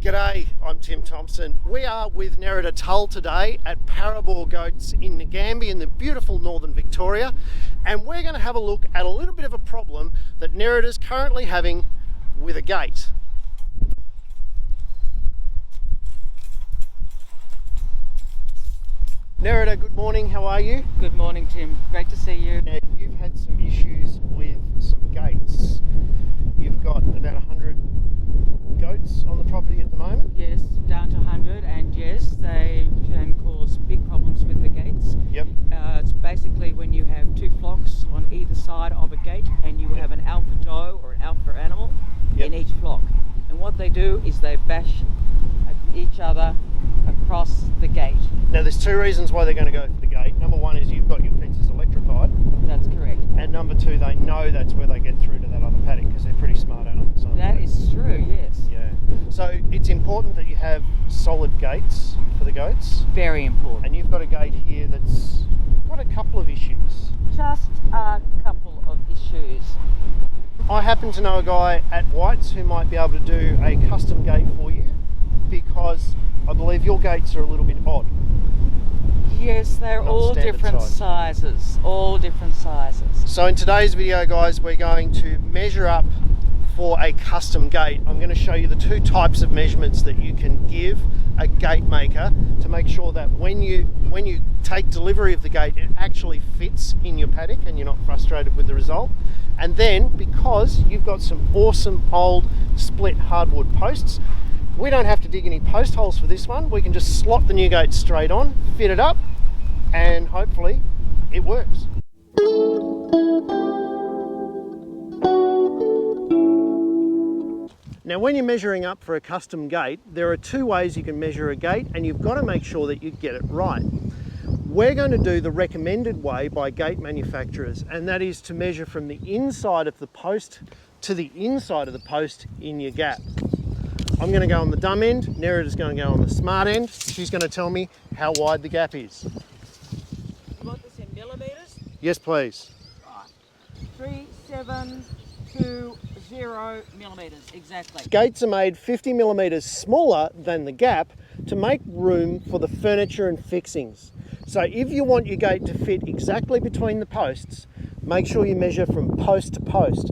G'day, I'm Tim Thompson. We are with Nerida Tull today at Parabore Goats in Ngambie in the beautiful northern Victoria, and we're going to have a look at a little bit of a problem that Nerida's currently having with a gate. Nerida, good morning, how are you? Good morning, Tim. Great to see you. Now, you've had some issues with some gates. You've got about 100 goats on the property at the moment? Yes, down to 100, and yes, they can cause big problems with the gates. Yep. It's basically when you have two flocks on either side of a gate and you have an alpha doe or an alpha animal in each flock. And what they do is they bash each other across the gate. Now there's two reasons why they're going to go for the gate. Number one is you've got your fences electrified. That's correct. And number two, they know that's where they get through to that other paddock because they're pretty smart animals. That is true, yes. Yeah. So it's important that you have solid gates for the goats. Very important. And you've got a gate here that's got a couple of issues. Just a couple of issues. I happen to know a guy at White's who might be able to do a custom gate for you because I believe your gates are a little bit odd. Yes, they're all different sizes, all different sizes. So in today's video, guys, we're going to measure up for a custom gate. I'm going to show you the two types of measurements that you can give a gate maker to make sure that when you take delivery of the gate, it actually fits in your paddock and you're not frustrated with the result. And then, because you've got some awesome old split hardwood posts, we don't have to dig any post holes for this one. We can just slot the new gate straight on, fit it up, and hopefully it works. Now when you're measuring up for a custom gate, there are two ways you can measure a gate, and you've got to make sure that you get it right. We're going to do the recommended way by gate manufacturers, and that is to measure from the inside of the post to the inside of the post in your gap. I'm going to go on the dumb end, Nerida's going to go on the smart end. She's going to tell me how wide the gap is. You want this in millimetres? Yes, please. Right. 3720 millimetres, exactly. Gates are made 50 millimetres smaller than the gap to make room for the furniture and fixings. So if you want your gate to fit exactly between the posts, make sure you measure from post to post.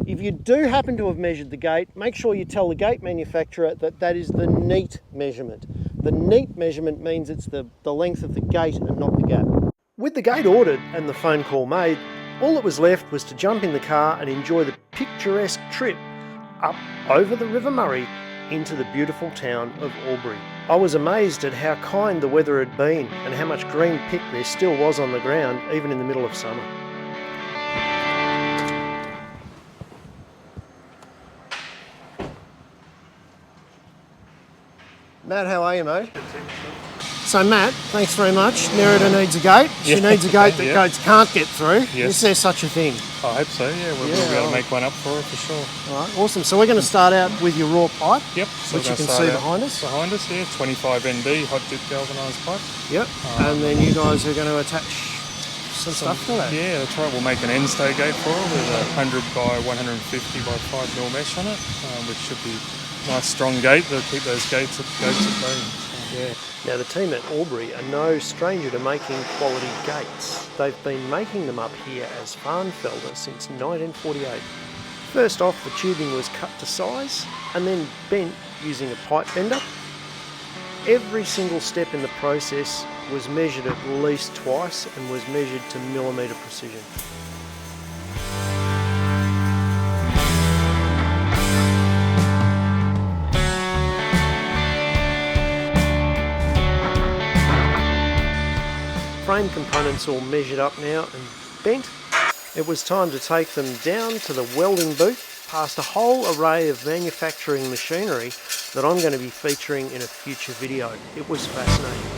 If you do happen to have measured the gate, make sure you tell the gate manufacturer that that is the neat measurement. The neat measurement means it's the length of the gate and not the gap. With the gate ordered and the phone call made, all that was left was to jump in the car and enjoy the picturesque trip up over the River Murray into the beautiful town of Albury. I was amazed at how kind the weather had been and how much green pick there still was on the ground, even in the middle of summer. Matt, how are you, mate? So Matt, thanks very much. Nerida needs a gate. She needs a gate that goats can't get through. Is there such a thing? I hope so, yeah. We'll be able to make one up for her for sure. All right, awesome. So we're going to start out with your raw pipe, Yep. So which you can see behind us. Behind us, yeah, 25 ND hot dip galvanised pipe. Yep, and then you guys are going to attach some stuff to that. Yeah, that's right. We'll make an end stay gate for her with a 100 by 150 by 5 mil mesh on it, which should be a nice strong gate to keep those goats at bay. Yeah. Now the team at Albury are no stranger to making quality gates. They've been making them up here as Farnfelder since 1948. First off, the tubing was cut to size and then bent using a pipe bender. Every single step in the process was measured at least twice and was measured to millimetre precision. Frame components all measured up now and bent. It was time to take them down to the welding booth, past a whole array of manufacturing machinery that I'm going to be featuring in a future video. It was fascinating.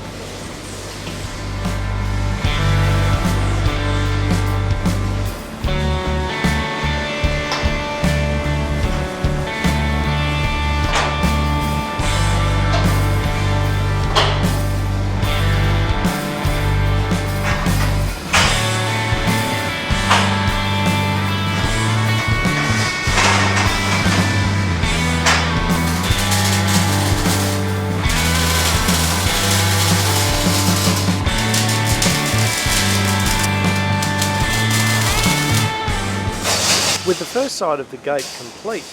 With the first side of the gate complete,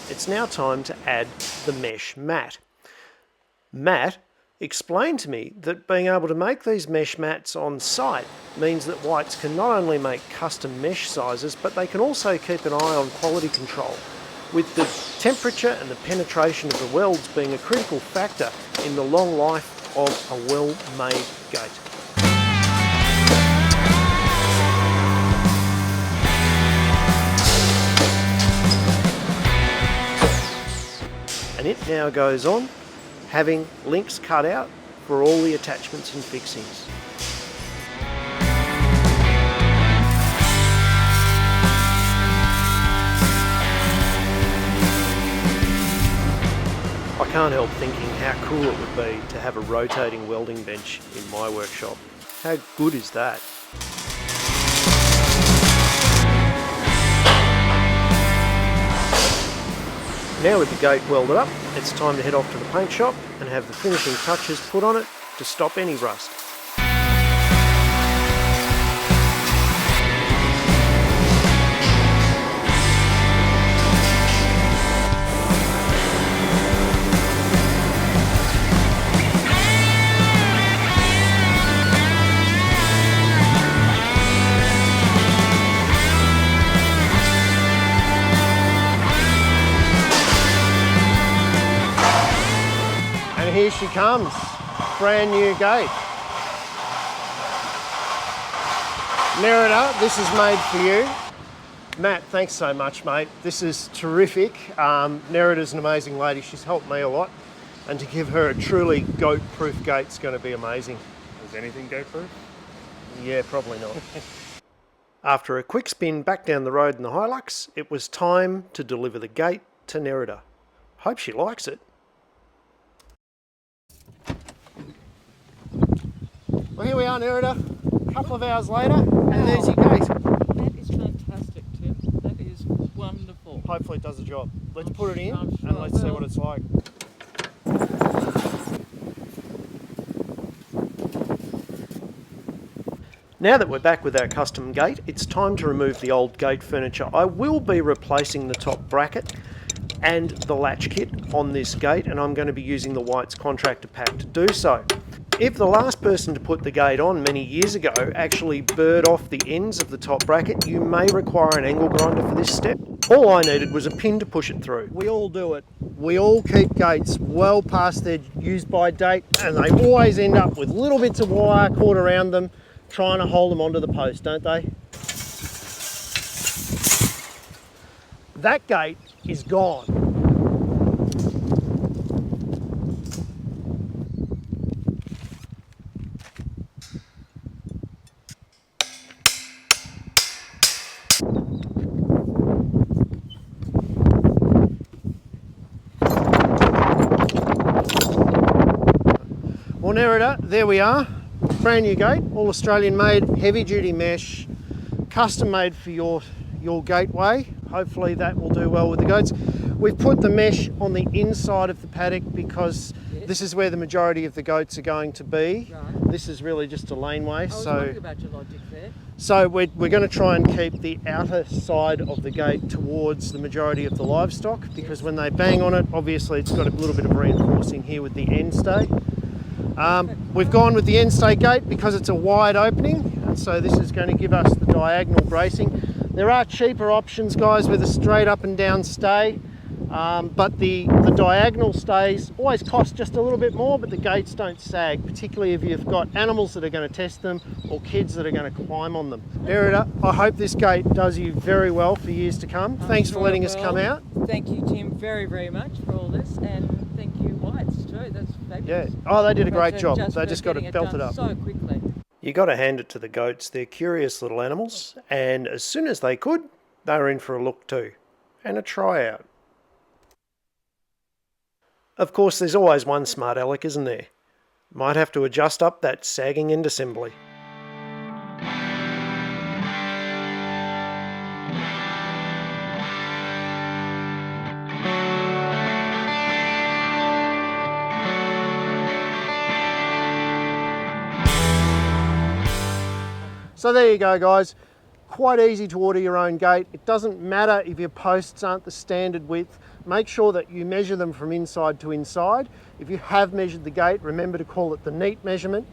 it's now time to add the mesh mat. Matt explained to me that being able to make these mesh mats on site means that whites can not only make custom mesh sizes, but they can also keep an eye on quality control, with the temperature and the penetration of the welds being a critical factor in the long life of a well-made gate. And it now goes on having links cut out for all the attachments and fixings. I can't help thinking how cool it would be to have a rotating welding bench in my workshop. How good is that? Now with the gate welded up, it's time to head off to the paint shop and have the finishing touches put on it to stop any rust. Here she comes, brand new gate. Merida, this is made for you. Matt, thanks so much, mate. This is terrific. Nerida's an amazing lady. She's helped me a lot. And to give her a truly goat-proof gate's going to be amazing. Is anything goat-proof? Yeah, probably not. After a quick spin back down the road in the Hilux, it was time to deliver the gate to Nerida. Hope she likes it. Well, here we are, Nerida, a couple of hours later, and there's your gate. That is fantastic, Tim. That is wonderful. Hopefully it does the job. Let's put it in I'm sure and let's it see will. what it's like. Now that we're back with our custom gate, it's time to remove the old gate furniture. I will be replacing the top bracket and the latch kit on this gate, and I'm going to be using the White's Contractor Pack to do so. If the last person to put the gate on many years ago actually burred off the ends of the top bracket, you may require an angle grinder for this step. All I needed was a pin to push it through. We all do it. We all keep gates well past their use by date, and they always end up with little bits of wire caught around them, trying to hold them onto the post, don't they? That gate is gone. Well, Nerida, there we are. Brand new gate, all Australian made, heavy duty mesh, custom made for your gateway. Hopefully that will do well with the goats. We've put the mesh on the inside of the paddock because this is where the majority of the goats are going to be. Right. This is really just a laneway. I was wondering about your logic there. So we're going to try and keep the outer side of the gate towards the majority of the livestock, because when they bang on it, obviously it's got a little bit of reinforcing here with the end stay. We've gone with the end stay gate because it's a wide opening, and so this is going to give us the diagonal bracing. There are cheaper options, guys, with a straight up and down stay, but the diagonal stays always cost just a little bit more, but the gates don't sag, particularly if you've got animals that are going to test them or kids that are going to climb on them. Nerida, I hope this gate does you very well for years to come. Thanks for letting us come out. Thank you, Tim, very, very much for all this, and thank you, Whites, too. That's fabulous. Yeah. Oh, they did a great job. Just They for just got getting it belted up. so quickly. You got to hand it to the goats. They're curious little animals, and as soon as they could, they were in for a look too, and a tryout. Of course, there's always one smart aleck, isn't there? Might have to adjust up that sagging end assembly. So there you go, guys. quite easy to order your own gate. It doesn't matter if your posts aren't the standard width. Make sure that you measure them from inside to inside. If you have measured the gate, remember to call it the neat measurement.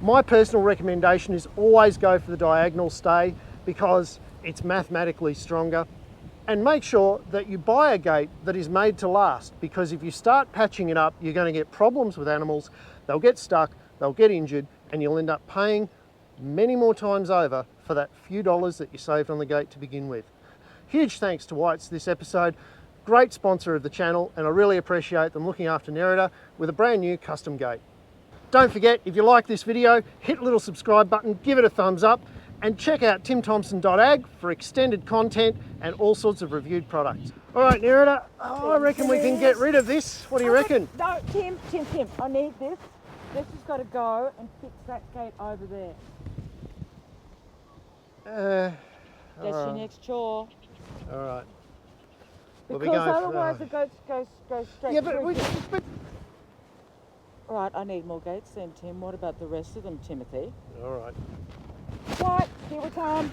My personal recommendation is always go for the diagonal stay because it's mathematically stronger. And make sure that you buy a gate that is made to last, because if you start patching it up, you're going to get problems with animals. They'll get stuck, they'll get injured, and you'll end up paying many more times over for that few dollars that you saved on the gate to begin with. Huge thanks to Whites this episode. Great sponsor of the channel, and I really appreciate them looking after Nerida with a brand new custom gate. Don't forget, if you like this video, hit the little subscribe button, give it a thumbs up, and check out timthompson.ag for extended content and all sorts of reviewed products. All right, Nerida, I reckon we can get rid of this. What do you reckon? No, Tim, I need this. This has got to go and fix that gate over there. That's your next chore. All right. Because otherwise the goats go straight through. But All right, I need more gates then, Tim. What about the rest of them, Timothy? all right. Right, here we come.